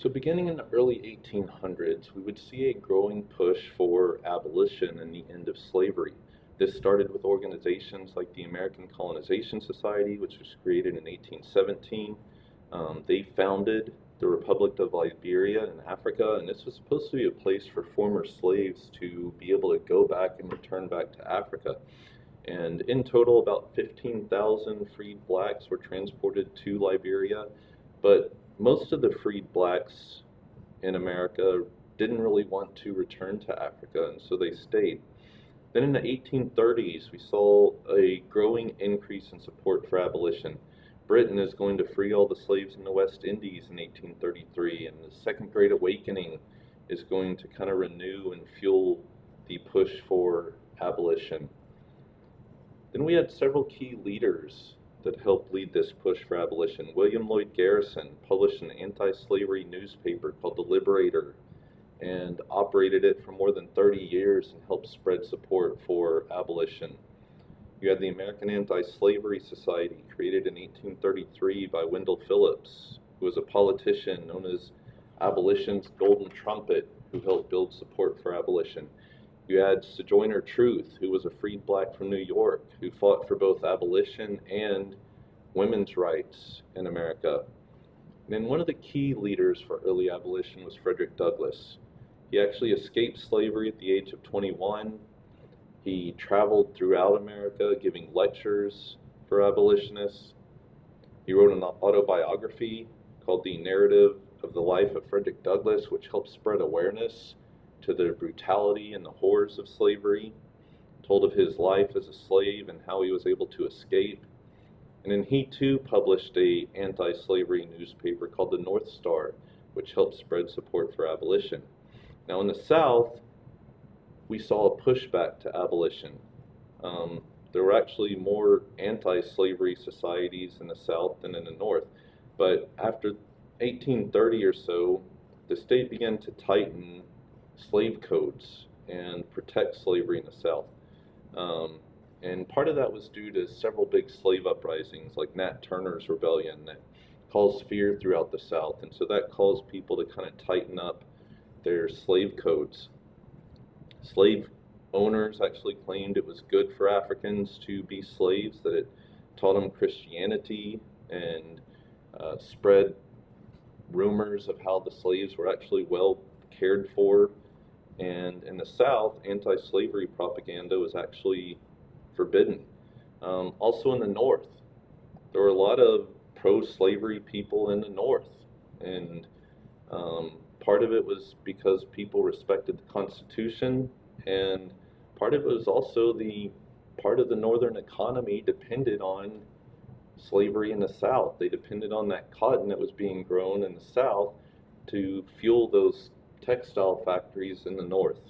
So beginning in the early 1800s, we would see a growing push for abolition and the end of slavery. This started with organizations like the American Colonization Society, which was created in 1817. They founded the Republic of Liberia in Africa, and this was supposed to be a place for former slaves to be able to go back and return back to Africa. And in total, about 15,000 freed blacks were transported to Liberia, but most of the freed blacks in America didn't really want to return to Africa, and so they stayed. Then in the 1830s, we saw a growing increase in support for abolition. Britain is going to free all the slaves in the West Indies in 1833, and the Second Great Awakening is going to kind of renew and fuel the push for abolition. Then we had several key leaders that helped lead this push for abolition. William Lloyd Garrison published an anti-slavery newspaper called The Liberator and operated it for more than 30 years and helped spread support for abolition. You had the American Anti-Slavery Society, created in 1833 by Wendell Phillips, who was a politician known as abolition's golden trumpet, who helped build support for abolition. You had Sojourner Truth, who was a freed black from New York, who fought for both abolition and women's rights in America. And then one of the key leaders for early abolition was Frederick Douglass. He actually escaped slavery at the age of 21. He traveled throughout America giving lectures for abolitionists. He wrote an autobiography called The Narrative of the Life of Frederick Douglass, which helped spread awareness to the brutality and the horrors of slavery, told of his life as a slave and how he was able to escape. And then he too published an anti-slavery newspaper called the North Star, which helped spread support for abolition. Now in the South, we saw a pushback to abolition. There were actually more anti-slavery societies in the South than in the North, but after 1830 or so, the state began to tighten slave codes and protect slavery in the South. And part of that was due to several big slave uprisings like Nat Turner's rebellion that caused fear throughout the South, and so that caused people to kind of tighten up their slave codes. Slave owners actually claimed it was good for Africans to be slaves, that it taught them Christianity and spread rumors of how the slaves were actually well cared for. And in the South, anti-slavery propaganda was actually forbidden. Also in the North, there were a lot of pro-slavery people in the North, and part of it was because people respected the Constitution, and part of it was also the part of the Northern economy depended on slavery in the South. They depended on that cotton that was being grown in the South to fuel those textile factories in the North.